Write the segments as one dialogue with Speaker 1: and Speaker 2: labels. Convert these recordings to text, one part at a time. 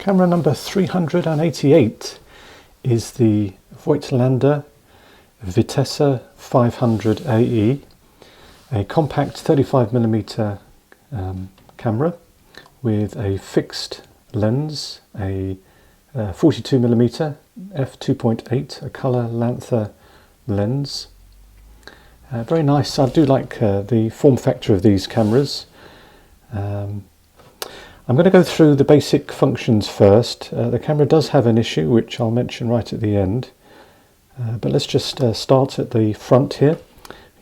Speaker 1: Camera number 388 is the Voigtlander Vitessa 500 AE, a compact 35mm camera with a fixed lens, a 42mm f2.8, a colour Lanther lens. Very nice. I do like the form factor of these cameras. I'm going to go through the basic functions first. The camera does have an issue which I'll mention right at the end, but let's just start at the front here.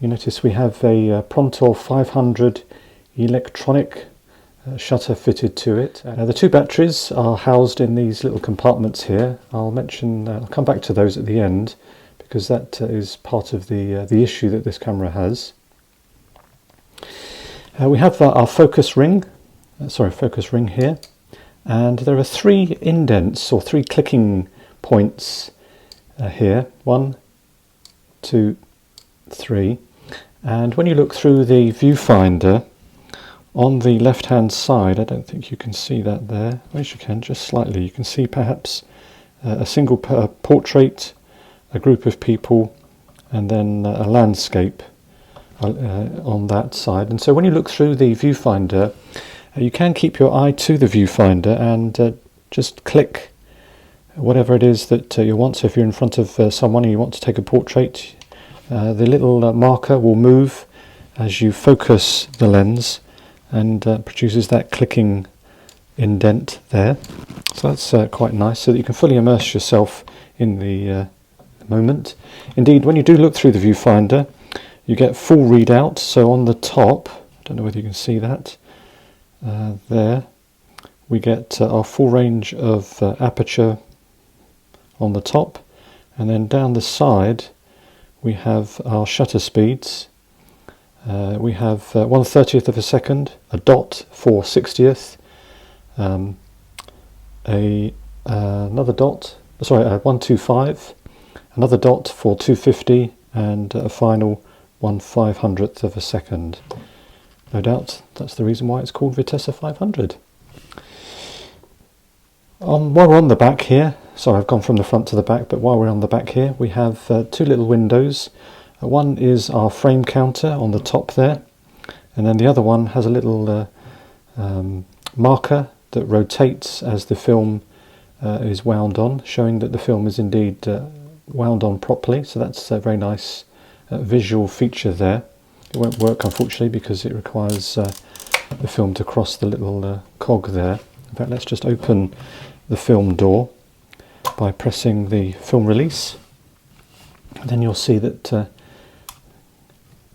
Speaker 1: You notice we have a Prontor 500 electronic shutter fitted to it. The two batteries are housed in these little compartments here. I'll come back to those at the end because that is part of the issue that this camera has. We have our focus ring here, and there are three indents or three clicking points here, 1, 2, 3, and when you look through the viewfinder on the left hand side, I don't think you can see that there, yes you can, just slightly, you can see perhaps a single portrait, a group of people, and then a landscape on that side. And so when you look through the viewfinder, you can keep your eye to the viewfinder and just click whatever it is that you want. So if you're in front of someone and you want to take a portrait, the little marker will move as you focus the lens and produces that clicking indent there. So that's quite nice, so that you can fully immerse yourself in the moment. Indeed, when you do look through the viewfinder, you get full readout. So on the top, I don't know whether you can see that, there we get our full range of aperture on the top, and then down the side we have our shutter speeds. We have 1/30th of a second, a dot for 60th, another dot, 125, another dot for 250, and a final 1/500th of a second. No doubt that's the reason why it's called Vitessa 500. While we're on the back here, sorry I've gone from the front to the back, but while we're on the back here we have two little windows. One is our frame counter on the top there, and then the other one has a little marker that rotates as the film is wound on, showing that the film is indeed wound on properly. So that's a very nice visual feature there. It won't work unfortunately because it requires the film to cross the little cog there. In fact, let's just open the film door by pressing the film release, and then you'll see that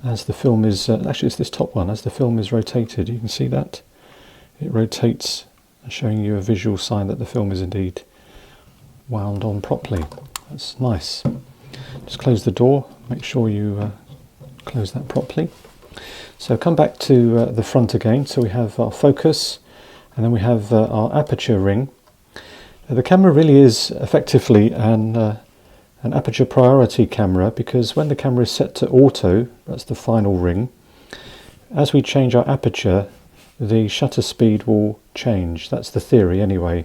Speaker 1: as the film is, actually it's this top one, as the film is rotated, you can see that it rotates, showing you a visual sign that the film is indeed wound on properly. That's nice. Just close the door, make sure you close that properly. So come back to the front again. So we have our focus, and then we have our aperture ring. The camera really is effectively an aperture priority camera, because when the camera is set to auto, that's the final ring, as we change our aperture the shutter speed will change. That's the theory anyway.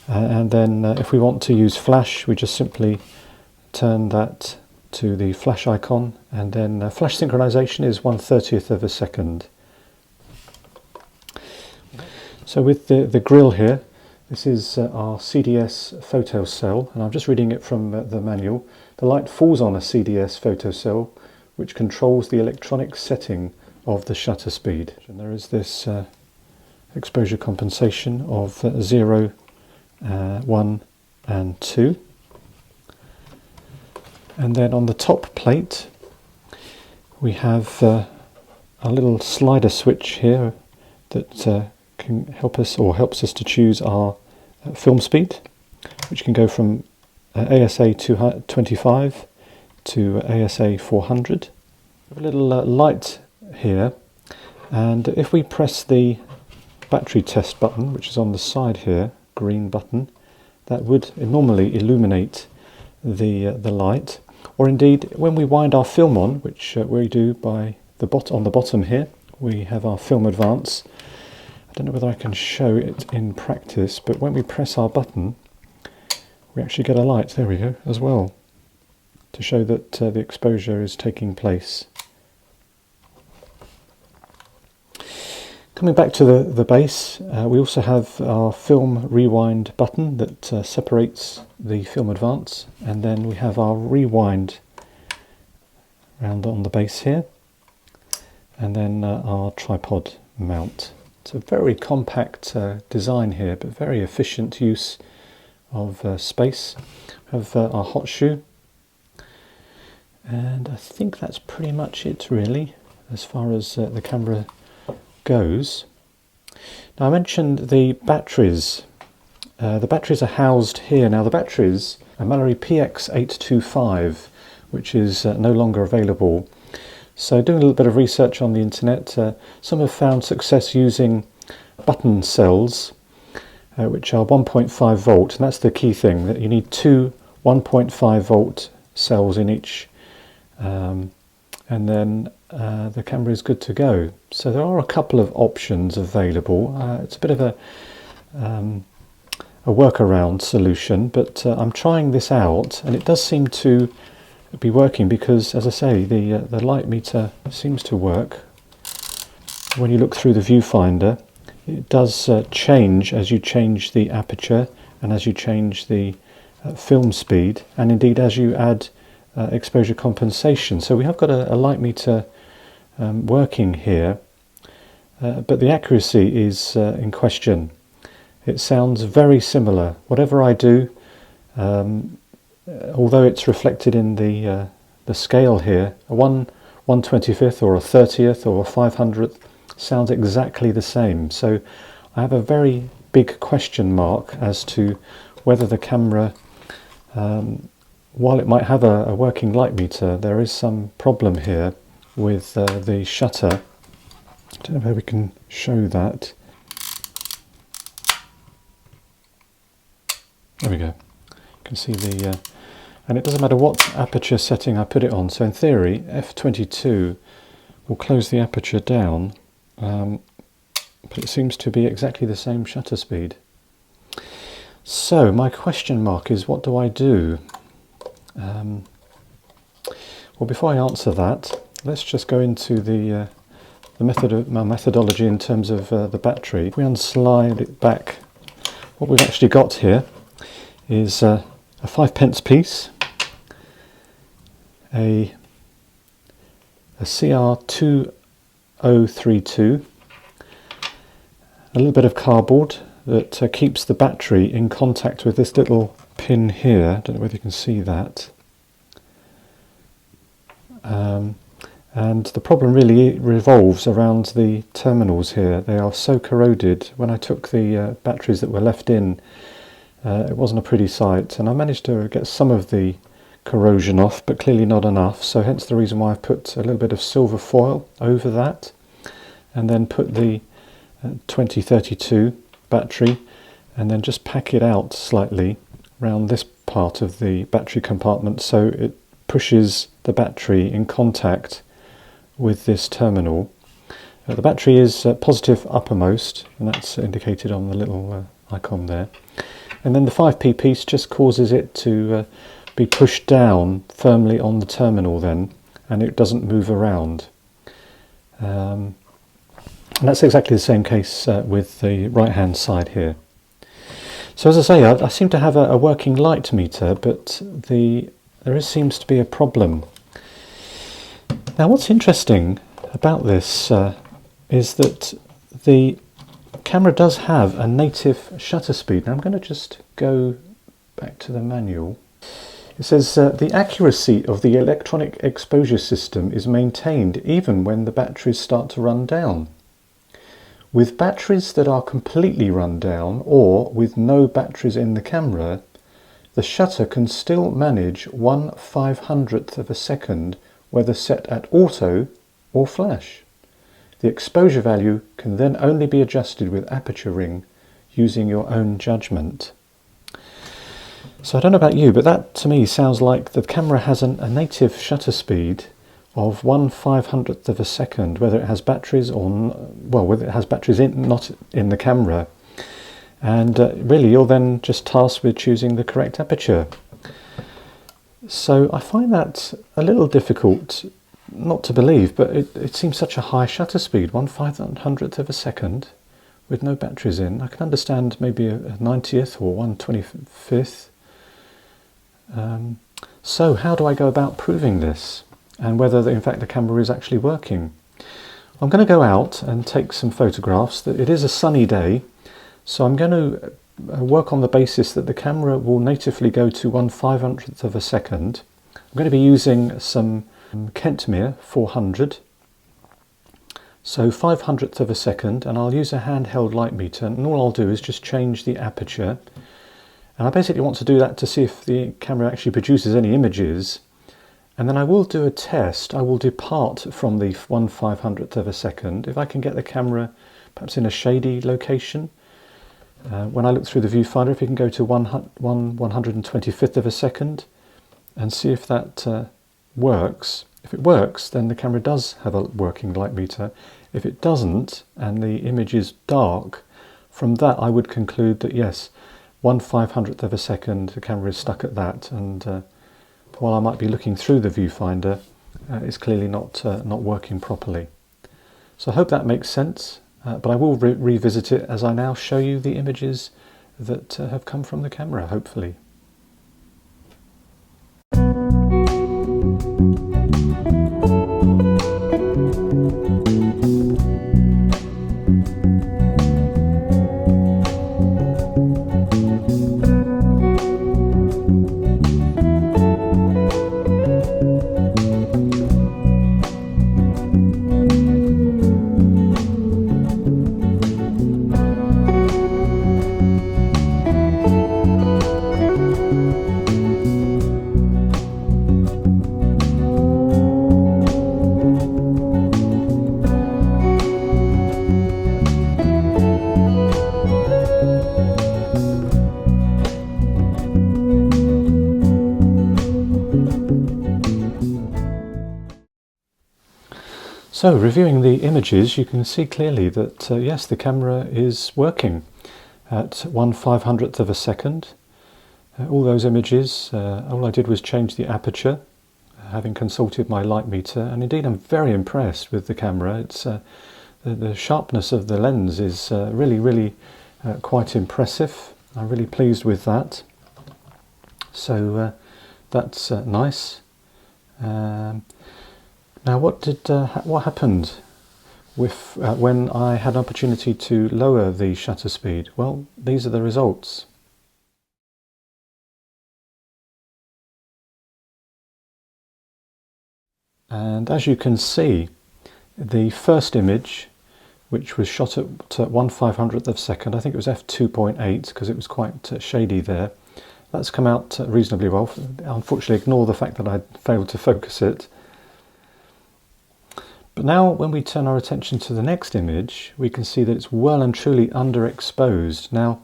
Speaker 1: And then if we want to use flash, we just simply turn that to the flash icon, and then flash synchronization is 1/30th of a second. So with the grill here, this is our CDS photo cell, and I'm just reading it from the manual. The light falls on a CDS photo cell which controls the electronic setting of the shutter speed. And there is this exposure compensation of 0, 1 and 2. And then on the top plate we have a little slider switch here that can help us, or helps us to choose our film speed, which can go from ASA 225 to ASA 400. We have a little light here, and if we press the battery test button, which is on the side here, green button, that would normally illuminate the light. Or indeed, when we wind our film on, which we do by on the bottom here, we have our film advance. I don't know whether I can show it in practice, but when we press our button, we actually get a light, there we go, as well, to show that the exposure is taking place. Coming back to the base, we also have our film rewind button that separates the film advance, and then we have our rewind round on the base here, and then our tripod mount. It's a very compact design here, but very efficient use of space. We have our hot shoe, and I think that's pretty much it really as far as the camera goes. Now I mentioned the batteries. The batteries are housed here. Now the batteries are Mallory PX825, which is no longer available. So doing a little bit of research on the internet, some have found success using button cells, which are 1.5 volt, and that's the key thing, that you need two 1.5 volt cells in each, and then the camera is good to go. So there are a couple of options available. It's a bit of a workaround solution, but I'm trying this out, and it does seem to be working because, as I say, the light meter seems to work. When you look through the viewfinder, it does change as you change the aperture and as you change the film speed, and indeed as you add exposure compensation. So we have got a light meter working here, but the accuracy is in question. It sounds very similar. Whatever I do, although it's reflected in the scale here, a 1/125th or a 30th or a 500th sounds exactly the same. So I have a very big question mark as to whether the camera, while it might have a working light meter, there is some problem here with the shutter. I don't know if we can show that. There we go. You can see the, and it doesn't matter what aperture setting I put it on. So in theory, f22 will close the aperture down, but it seems to be exactly the same shutter speed. So my question mark is, what do I do? Well, before I answer that, let's just go into my methodology in terms of the battery. If we unslide it back, what we've actually got here is a 5p piece, a CR2032, a little bit of cardboard that keeps the battery in contact with this little pin here. I don't know whether you can see that. And the problem really revolves around the terminals here. They are so corroded. When I took the batteries that were left in, it wasn't a pretty sight, and I managed to get some of the corrosion off, but clearly not enough, so hence the reason why I've put a little bit of silver foil over that, and then put the 2032 battery, and then just pack it out slightly around this part of the battery compartment so it pushes the battery in contact with this terminal. The battery is positive uppermost, and that's indicated on the little icon there. And then the 5p piece just causes it to be pushed down firmly on the terminal then, and it doesn't move around. And that's exactly the same case with the right hand side here. So as I say, I seem to have a working light meter, but there seems to be a problem. Now what's interesting about this is that the camera does have a native shutter speed. Now I'm going to just go back to the manual. It says the accuracy of the electronic exposure system is maintained even when the batteries start to run down. With batteries that are completely run down, or with no batteries in the camera, the shutter can still manage 1/500th of a second, whether set at auto or flash. The exposure value can then only be adjusted with aperture ring using your own judgment. So I don't know about you, but that to me sounds like the camera has a native shutter speed of 1/500th of a second, whether it has batteries or whether it has batteries not in the camera. And really you're then just tasked with choosing the correct aperture. So I find that a little difficult, not to believe, but it seems such a high shutter speed, 1/500th of a second with no batteries in. I can understand maybe a 90th or 1/25th. So how do I go about proving this, and whether in fact the camera is actually working? I'm going to go out and take some photographs. It is a sunny day, so I'm going to work on the basis that the camera will natively go to 1/500th of a second. I'm going to be using some Kentmere 400, so 500th of a second, and I'll use a handheld light meter, and all I'll do is just change the aperture. And I basically want to do that to see if the camera actually produces any images. And then I will do a test. I will depart from the 1/500th of a second. If I can get the camera perhaps in a shady location, when I look through the viewfinder, if you can go to 1/125th of a second and see if that works. If it works, then the camera does have a working light meter. If it doesn't, and the image is dark, from that I would conclude that yes, 1/500th of a second, the camera is stuck at that, and while I might be looking through the viewfinder, it's clearly not working properly. So I hope that makes sense, but I will revisit it as I now show you the images that have come from the camera, hopefully. So reviewing the images, you can see clearly that yes, the camera is working at 1/500th of a second. All those images, all I did was change the aperture, having consulted my light meter, and indeed I'm very impressed with the camera. It's the sharpness of the lens is really quite impressive. I'm really pleased with that. So that's nice. Now, what happened with when I had an opportunity to lower the shutter speed? Well, these are the results. And as you can see, the first image, which was shot at 1/500th of a second, I think it was f2.8 because it was quite shady there. That's come out reasonably well. Unfortunately, ignore the fact that I failed to focus it. But now when we turn our attention to the next image, we can see that it's well and truly underexposed. Now,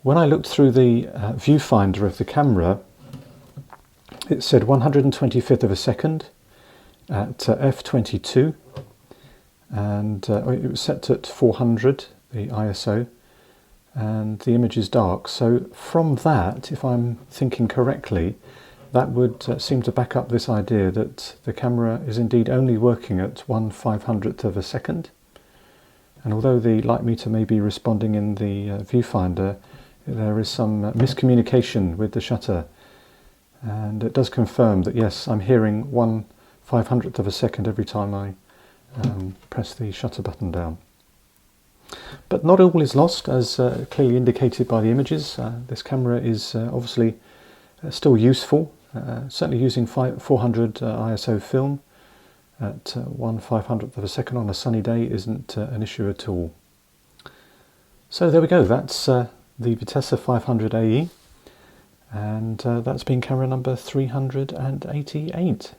Speaker 1: when I looked through the viewfinder of the camera, it said 125th of a second at f22, and it was set at 400, the ISO, and the image is dark. So from that, if I'm thinking correctly, that would seem to back up this idea that the camera is indeed only working at 1/500th of a second. And although the light meter may be responding in the viewfinder, there is some miscommunication with the shutter. And it does confirm that yes, I'm hearing 1/500th of a second every time I press the shutter button down. But not all is lost, as clearly indicated by the images. This camera is obviously still useful. Certainly using 400 ISO film at 1/500th of a second on a sunny day isn't an issue at all. So there we go, that's the Vitessa 500 AE, and that's been camera number 388.